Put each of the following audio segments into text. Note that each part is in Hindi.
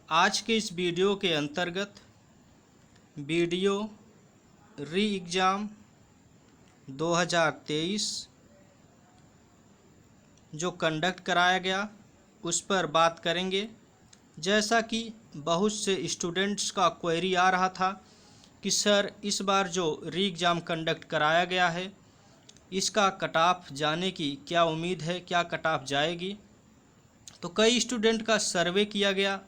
आज के इस वीडियो के अंतर्गत वीडियो री एग्ज़ाम 2023 जो कंडक्ट कराया गया उस पर बात करेंगे। जैसा कि बहुत से स्टूडेंट्स का क्वेरी आ रहा था कि सर इस बार जो री एग्ज़ाम कंडक्ट कराया गया है इसका कट ऑफ जाने की क्या उम्मीद है, क्या कट ऑफ जाएगी। तो कई स्टूडेंट का सर्वे किया गया,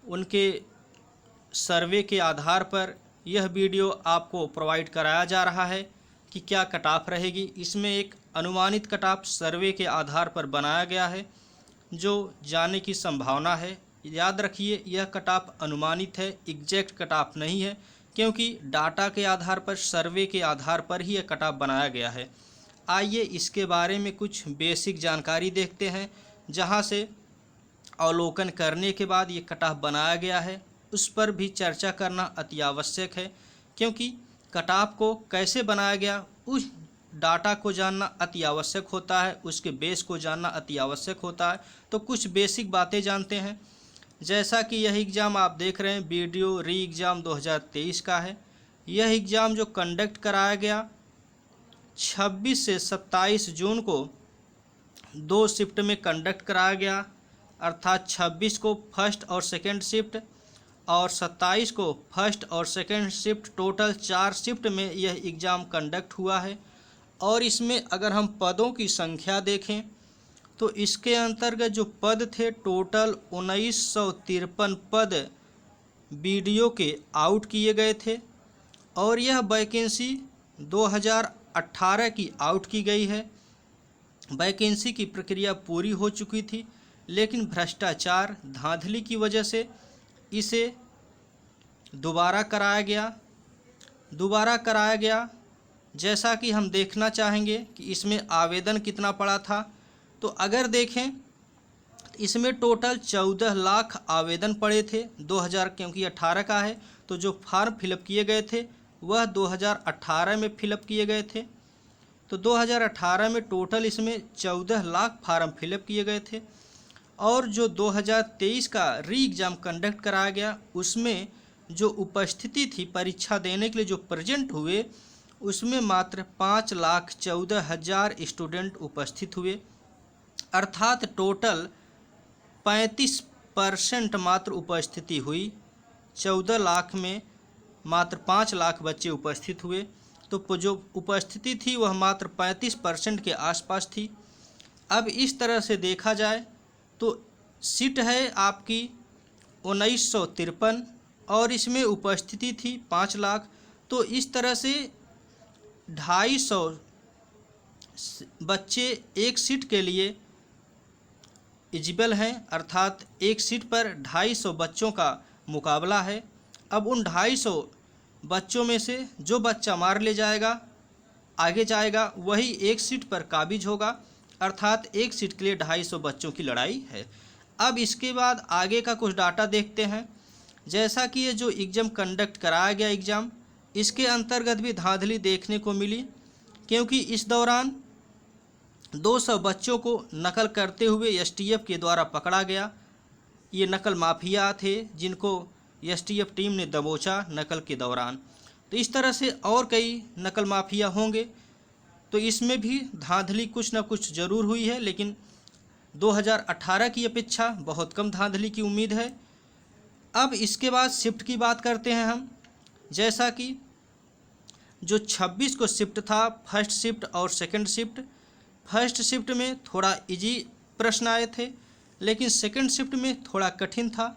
उनके सर्वे के आधार पर यह वीडियो आपको प्रोवाइड कराया जा रहा है कि क्या कट ऑफ रहेगी। इसमें एक अनुमानित कट ऑफ सर्वे के आधार पर बनाया गया है जो जाने की संभावना है। याद रखिए यह कट ऑफ अनुमानित है, एग्जैक्ट कट ऑफ नहीं है, क्योंकि डाटा के आधार पर, सर्वे के आधार पर ही यह कट ऑफ बनाया गया है। आइए इसके बारे में कुछ बेसिक जानकारी देखते हैं, जहां से अवलोकन करने के बाद ये कट ऑफ बनाया गया है उस पर भी चर्चा करना अति आवश्यक है, क्योंकि कट ऑफ को कैसे बनाया गया उस डाटा को जानना अति आवश्यक होता है, उसके बेस को जानना अति आवश्यक होता है। तो कुछ बेसिक बातें जानते हैं। जैसा कि यह एग्ज़ाम आप देख रहे हैं वीडियो री एग्ज़ाम 2023 का है। यह एग्ज़ाम जो कंडक्ट कराया गया 26 से 27 जून को 2 शिफ्ट में कंडक्ट कराया गया, अर्थात 26 को फर्स्ट और सेकंड शिफ्ट और 27 को फर्स्ट और सेकंड शिफ्ट, टोटल 4 शिफ्ट में यह एग्ज़ाम कंडक्ट हुआ है। और इसमें अगर हम पदों की संख्या देखें तो इसके अंतर्गत जो पद थे टोटल 1953 पद वीडियो के आउट किए गए थे और यह वैकेंसी 2018 की आउट की गई है। वैकेंसी की प्रक्रिया पूरी हो चुकी थी, लेकिन भ्रष्टाचार, धांधली की वजह से इसे दोबारा कराया गया। जैसा कि हम देखना चाहेंगे कि इसमें आवेदन कितना पड़ा था, तो अगर देखें इसमें टोटल 14 लाख आवेदन पड़े थे 2000, क्योंकि 18 का है तो जो फॉर्म फिलअप किए गए थे वह 2018 में फिलअप किए गए थे। तो 2018 में टोटल इसमें 14 लाख फार्म फिलअप किए गए थे। और जो 2023 का री एग्ज़ाम कंडक्ट कराया गया उसमें जो उपस्थिति थी परीक्षा देने के लिए जो प्रेजेंट हुए उसमें मात्र 5,14,000 स्टूडेंट उपस्थित हुए, अर्थात टोटल 35% मात्र उपस्थिति हुई। 14 लाख में मात्र 5 लाख बच्चे उपस्थित हुए, तो जो उपस्थिति थी वह मात्र 35% के आसपास थी। अब इस तरह से देखा जाए तो सीट है आपकी 1953 और इसमें उपस्थिति थी 5 लाख, तो इस तरह से 250 बच्चे एक सीट के लिए एलिजिबल हैं, अर्थात एक सीट पर 250 बच्चों का मुकाबला है। अब उन 250 बच्चों में से जो बच्चा मार ले जाएगा, आगे जाएगा, वही एक सीट पर काबिज होगा, अर्थात एक सीट के लिए 250 बच्चों की लड़ाई है। अब इसके बाद आगे का कुछ डाटा देखते हैं। जैसा कि ये जो एग्ज़ाम कंडक्ट कराया गया एग्ज़ाम, इसके अंतर्गत भी धांधली देखने को मिली, क्योंकि इस दौरान 200 बच्चों को नकल करते हुए एसटीएफ के द्वारा पकड़ा गया। ये नकल माफिया थे जिनको एसटीएफ टीम ने दबोचा नकल के दौरान। तो इस तरह से और कई नकल माफिया होंगे, तो इसमें भी धांधली कुछ न कुछ ज़रूर हुई है, लेकिन 2018 की अपेक्षा बहुत कम धांधली की उम्मीद है। अब इसके बाद शिफ्ट की बात करते हैं हम। जैसा कि जो 26 को शिफ्ट था, फर्स्ट शिफ्ट और सेकंड शिफ्ट, फर्स्ट शिफ्ट में थोड़ा इजी प्रश्न आए थे, लेकिन सेकंड शिफ्ट में थोड़ा कठिन था।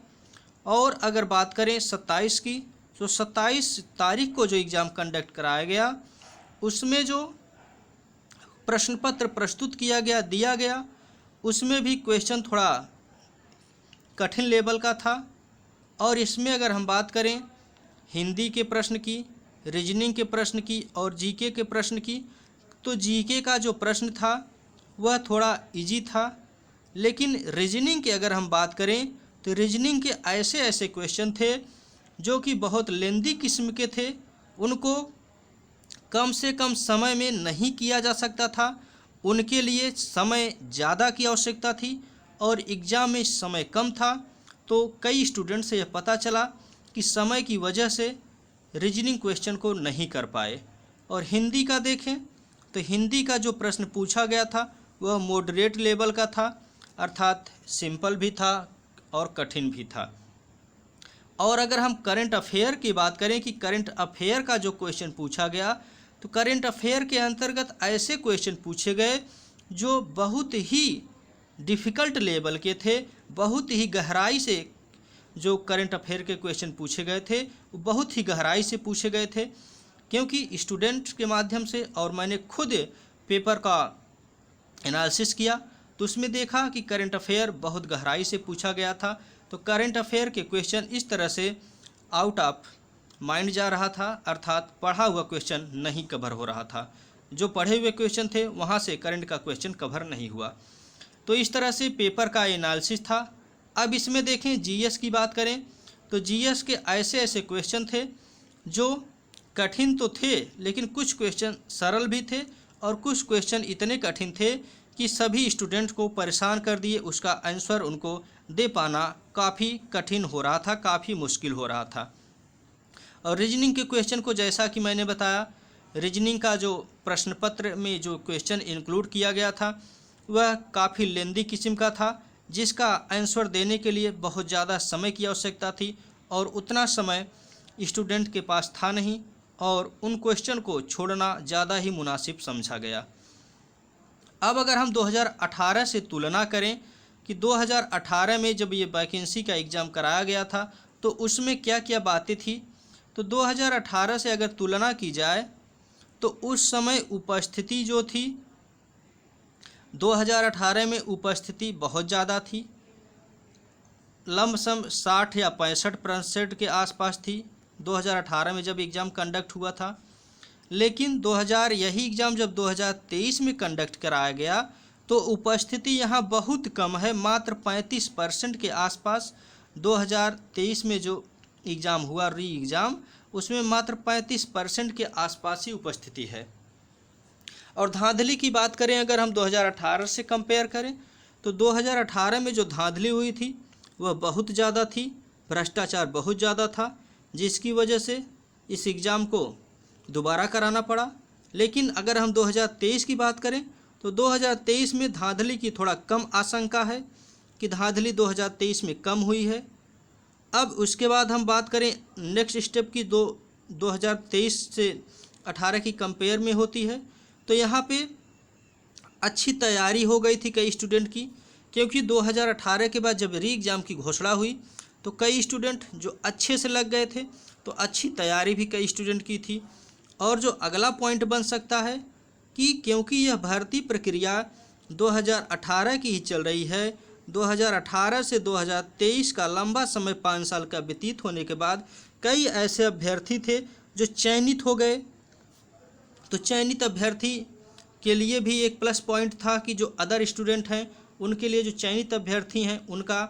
और अगर बात करें 27 की, तो 27 तारीख को जो एग्ज़ाम कंडक्ट कराया गया उसमें जो प्रश्न पत्र प्रस्तुत दिया गया उसमें भी क्वेश्चन थोड़ा कठिन लेवल का था। और इसमें अगर हम बात करें हिंदी के प्रश्न की, रीजनिंग के प्रश्न की और जीके के प्रश्न की, तो जीके का जो प्रश्न था वह थोड़ा इजी था, लेकिन रीजनिंग की अगर हम बात करें तो रीजनिंग के ऐसे क्वेश्चन थे जो कि बहुत लेंदी किस्म के थे, उनको कम से कम समय में नहीं किया जा सकता था, उनके लिए समय ज़्यादा की आवश्यकता थी और एग्ज़ाम में समय कम था। तो कई स्टूडेंट से यह पता चला कि समय की वजह से रीजनिंग क्वेश्चन को नहीं कर पाए। और हिंदी का देखें तो हिंदी का जो प्रश्न पूछा गया था वह मॉडरेट लेवल का था, अर्थात सिंपल भी था और कठिन भी था। और अगर हम करंट अफेयर की बात करें कि करंट अफेयर का जो क्वेश्चन पूछा गया, तो करंट अफेयर के अंतर्गत ऐसे क्वेश्चन पूछे गए जो बहुत ही डिफ़िकल्ट लेवल के थे, बहुत ही गहराई से जो करंट अफेयर के क्वेश्चन पूछे गए थे वो बहुत ही गहराई से पूछे गए थे। क्योंकि स्टूडेंट्स के माध्यम से और मैंने खुद पेपर का एनालिसिस किया तो उसमें देखा कि करंट अफेयर बहुत गहराई से पूछा गया था। तो करंट अफेयर के क्वेश्चन इस तरह से आउट ऑफ माइंड जा रहा था, अर्थात पढ़ा हुआ क्वेश्चन नहीं कवर हो रहा था। जो पढ़े हुए क्वेश्चन थे वहाँ से करंट का क्वेश्चन कवर नहीं हुआ। तो इस तरह से पेपर का एनालिसिस था। अब इसमें देखें जीएस की बात करें तो जीएस के ऐसे ऐसे क्वेश्चन थे जो कठिन तो थे, लेकिन कुछ क्वेश्चन सरल भी थे और कुछ क्वेश्चन इतने कठिन थे कि सभी स्टूडेंट को परेशान कर दिए। उसका आंसर उनको दे पाना काफ़ी कठिन हो रहा था, काफ़ी मुश्किल हो रहा था। और रीजनिंग के क्वेश्चन को जैसा कि मैंने बताया, रीजनिंग का जो प्रश्न पत्र में जो क्वेश्चन इंक्लूड किया गया था वह काफ़ी लेंदी किस्म का था, जिसका आंसर देने के लिए बहुत ज़्यादा समय की आवश्यकता थी और उतना समय स्टूडेंट के पास था नहीं, और उन क्वेश्चन को छोड़ना ज़्यादा ही मुनासिब समझा गया। अब अगर हम 2018 से तुलना करें कि 2018 में जब ये वैकेंसी का एग्ज़ाम कराया गया था तो उसमें क्या क्या बातें थी, तो 2018 से अगर तुलना की जाए तो उस समय उपस्थिति जो थी 2018 में उपस्थिति बहुत ज़्यादा थी, लमसम 60 या 65% के आसपास थी 2018 में जब एग्ज़ाम कंडक्ट हुआ था। लेकिन यही एग्ज़ाम जब 2023 में कंडक्ट कराया गया तो उपस्थिति यहाँ बहुत कम है, मात्र 35% के आसपास। 2023 में जो एग्ज़ाम हुआ री एग्ज़ाम, उसमें मात्र 35% के आसपास ही उपस्थिति है। और धांधली की बात करें अगर हम 2018 से कंपेयर करें तो 2018 में जो धांधली हुई थी वह बहुत ज़्यादा थी, भ्रष्टाचार बहुत ज़्यादा था, जिसकी वजह से इस एग्ज़ाम को दोबारा कराना पड़ा। लेकिन अगर हम 2023 की बात करें तो 2023 में धांधली की थोड़ा कम आशंका है कि धांधली 2023 में कम हुई है। अब उसके बाद हम बात करें नेक्स्ट स्टेप की 2023 से 18 की कंपेयर में होती है, तो यहाँ पे अच्छी तैयारी हो गई थी कई स्टूडेंट की, क्योंकि 2018 के बाद जब री एग्ज़ाम की घोषणा हुई तो कई स्टूडेंट जो अच्छे से लग गए थे, तो अच्छी तैयारी भी कई स्टूडेंट की थी। और जो अगला पॉइंट बन सकता है कि क्योंकि यह भर्ती प्रक्रिया 2018 की ही चल रही है, 2018 से 2023 का लंबा समय 5 साल का व्यतीत होने के बाद कई ऐसे अभ्यर्थी थे जो चयनित हो गए। तो चयनित अभ्यर्थी के लिए भी एक प्लस पॉइंट था कि जो अदर स्टूडेंट हैं उनके लिए, जो चयनित अभ्यर्थी हैं उनका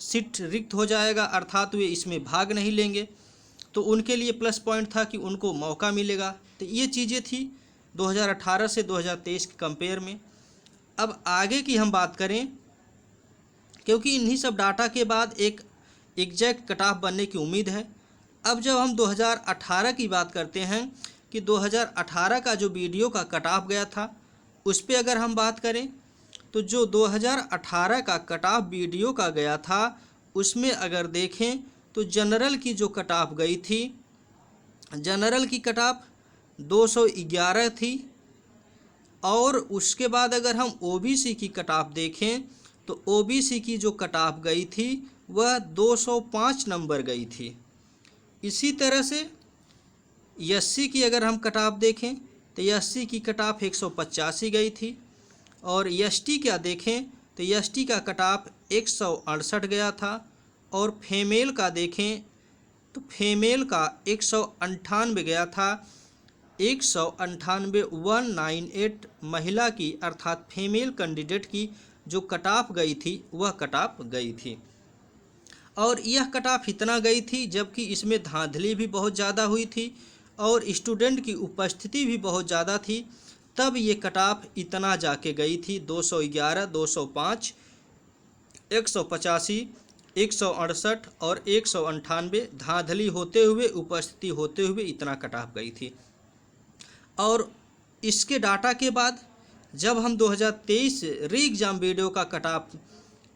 सीट रिक्त हो जाएगा, अर्थात वे इसमें भाग नहीं लेंगे, तो उनके लिए प्लस पॉइंट था कि उनको मौका मिलेगा। तो ये चीज़ें थी 2018 से 2023 के कंपेयर में। अब आगे की हम बात करें, क्योंकि इन्हीं सब डाटा के बाद एक एग्जैक्ट कट ऑफ बनने की उम्मीद है। अब जब हम 2018 की बात करते हैं कि 2018 का जो वीडियो का कट ऑफ गया था उस पर अगर हम बात करें तो जो 2018 का कट ऑफ वीडियो का गया था उसमें अगर देखें तो जनरल की जो कट ऑफ गई थी, जनरल की कट ऑफ 211 थी। और उसके बाद अगर हम ओबीसी की कट ऑफ देखें तो ओबीसी की जो कट ऑफ गई थी वह 205 नंबर गई थी। इसी तरह से एससी की अगर हम कट ऑफ देखें तो एससी की कट ऑफ 185 गई थी। और एसटी का देखें तो एसटी का कट ऑफ 168 गया था। और फीमेल का देखें तो फीमेल का 198 गया था। 198 198 महिला की, अर्थात फीमेल कैंडिडेट की जो कट ऑफ गई थी वह कट ऑफ गई थी। और यह कट ऑफ इतना गई थी जबकि इसमें धांधली भी बहुत ज़्यादा हुई थी और स्टूडेंट की उपस्थिति भी बहुत ज़्यादा थी, तब ये कट ऑफ इतना जाके गई थी 211, 205, 185 168 और 198 धांधली होते हुए, उपस्थिति होते हुए इतना कट ऑफ गई थी। और इसके डाटा के बाद जब हम 2023 री एग्ज़ाम वीडियो का कट ऑफ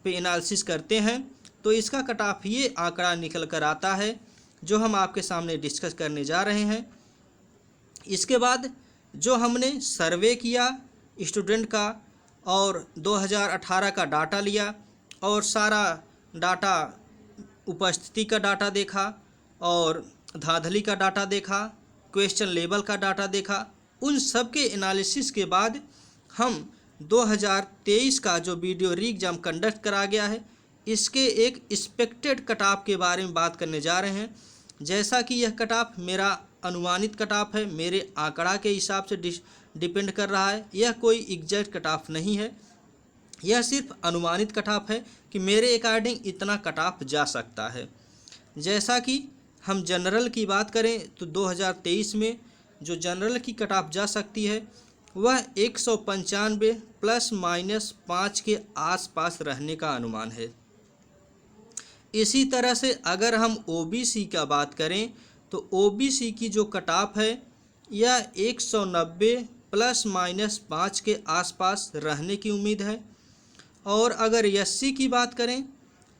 पे एनालिसिस करते हैं तो इसका कट ऑफ ये आंकड़ा निकल कर आता है जो हम आपके सामने डिस्कस करने जा रहे हैं। इसके बाद जो हमने सर्वे किया स्टूडेंट का और 2018 का डाटा लिया और सारा डाटा, उपस्थिति का डाटा देखा और धांधली का डाटा देखा, क्वेश्चन लेवल का डाटा देखा, उन सब के एनालिसिस के बाद हम 2023 का जो वीडियो री एग्ज़ाम कंडक्ट करा गया है इसके एक एक्सपेक्टेड कट ऑफ के बारे में बात करने जा रहे हैं। जैसा कि यह कट ऑफ मेरा अनुमानित कट ऑफ है, मेरे आंकड़ा के हिसाब से डिपेंड कर रहा है, यह कोई एग्जैक्ट कट ऑफ नहीं है, यह सिर्फ अनुमानित कट ऑफ है कि मेरे अकॉर्डिंग इतना कट ऑफ जा सकता है। जैसा कि हम जनरल की बात करें तो 2023 में जो जनरल की कट ऑफ जा सकती है वह 195 ±5 के आसपास रहने का अनुमान है। इसी तरह से अगर हम ओबीसी का बात करें तो ओबीसी की जो कट ऑफ है यह 190 ±5 के आसपास रहने की उम्मीद है। और अगर एससी की बात करें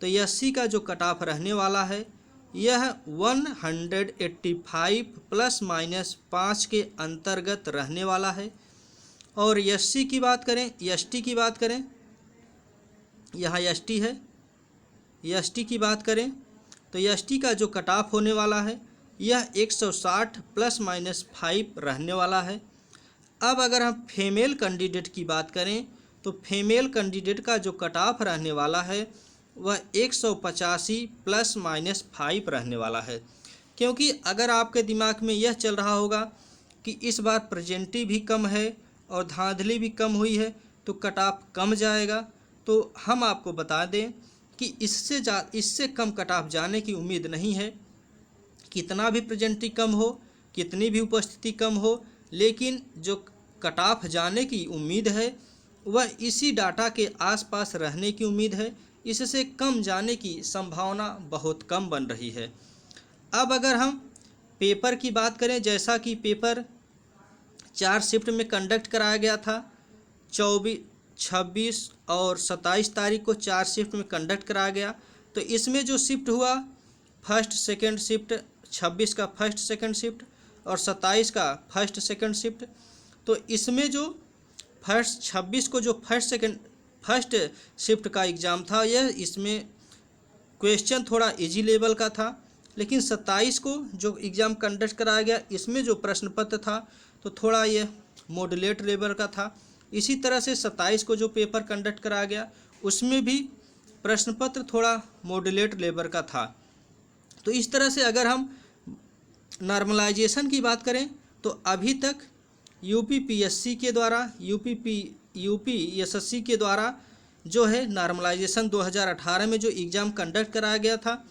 तो एससी का जो कट ऑफ रहने वाला है यह 185 ±5 के अंतर्गत रहने वाला है। और एसटी की बात करें, यहाँ एसटी है, एसटी की बात करें तो एसटी का जो कट ऑफ होने वाला है यह 160 ±5 रहने वाला है। अब अगर हम फीमेल कैंडिडेट की बात करें तो फीमेल कैंडिडेट का जो कट ऑफ रहने वाला है वह 185 ±5 रहने वाला है। क्योंकि अगर आपके दिमाग में यह चल रहा होगा कि इस बार प्रेजेंटी भी कम है और धांधली भी कम हुई है तो कट ऑफ कम जाएगा, तो हम आपको बता दें कि इससे कम कट ऑफ जाने की उम्मीद नहीं है। कितना भी प्रेजेंटी कम हो, कितनी भी उपस्थिति कम हो, लेकिन जो कट ऑफ जाने की उम्मीद है वह इसी डाटा के आसपास रहने की उम्मीद है। इससे कम जाने की संभावना बहुत कम बन रही है। अब अगर हम पेपर की बात करें, जैसा कि पेपर 4 शिफ्ट में कंडक्ट कराया गया था, 24, 26 और 27 तारीख को 4 शिफ्ट में कंडक्ट कराया गया। तो इसमें जो शिफ्ट हुआ फर्स्ट सेकंड शिफ्ट, 26 का फर्स्ट सेकंड शिफ्ट और 27 का फर्स्ट सेकंड शिफ्ट। तो इसमें जो 26 को जो फर्स्ट शिफ्ट का एग्ज़ाम था यह इसमें क्वेश्चन थोड़ा इजी लेवल का था, लेकिन 27 को जो एग्ज़ाम कंडक्ट कराया गया इसमें जो प्रश्न पत्र था तो थोड़ा यह मॉडरेट लेवल का था। इसी तरह से 27 को जो पेपर कंडक्ट कराया गया उसमें भी प्रश्न पत्र थोड़ा मॉडरेट लेवल का था। तो इस तरह से अगर हम नॉर्मलाइजेशन की बात करें तो अभी तक यूपीपीएससी के द्वारा, यूपीएसएससी के द्वारा जो है नॉर्मलाइजेशन 2018 में जो एग्ज़ाम कंडक्ट कराया गया था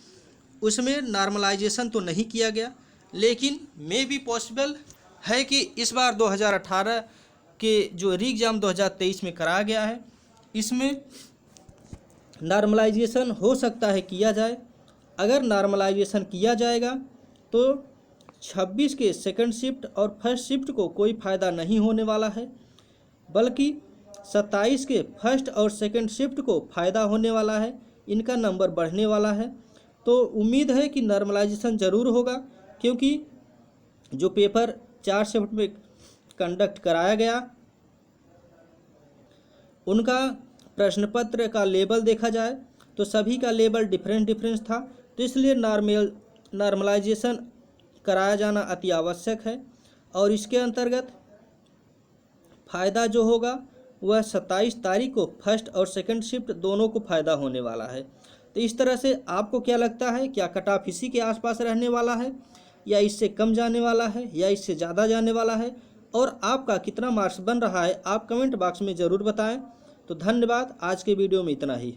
उसमें नॉर्मलाइजेशन तो नहीं किया गया, लेकिन मे भी पॉसिबल है कि इस बार 2018 के जो री एग्ज़ाम 2023 में कराया गया है इसमें नॉर्मलाइजेशन हो सकता है किया जाए। अगर नॉर्मलाइजेशन किया जाएगा तो 26 के सेकंड शिफ्ट और फर्स्ट शिफ्ट को कोई फ़ायदा नहीं होने वाला है, बल्कि 27 के फर्स्ट और सेकंड शिफ्ट को फ़ायदा होने वाला है, इनका नंबर बढ़ने वाला है। तो उम्मीद है कि नॉर्मलाइजेशन ज़रूर होगा, क्योंकि जो पेपर 4 शिफ्ट में कंडक्ट कराया गया उनका प्रश्न पत्र का लेवल देखा जाए तो सभी का लेवल डिफरेंस था। तो इसलिए नॉर्मलाइजेशन कराया जाना अति आवश्यक है और इसके अंतर्गत फ़ायदा जो होगा वह 27 तारीख को फर्स्ट और सेकंड शिफ्ट दोनों को फ़ायदा होने वाला है। तो इस तरह से आपको क्या लगता है, क्या कट ऑफ इसी के आसपास रहने वाला है या इससे कम जाने वाला है या इससे ज़्यादा जाने वाला है, और आपका कितना मार्क्स बन रहा है आप कमेंट बॉक्स में ज़रूर बताएं। तो धन्यवाद, आज के वीडियो में इतना ही।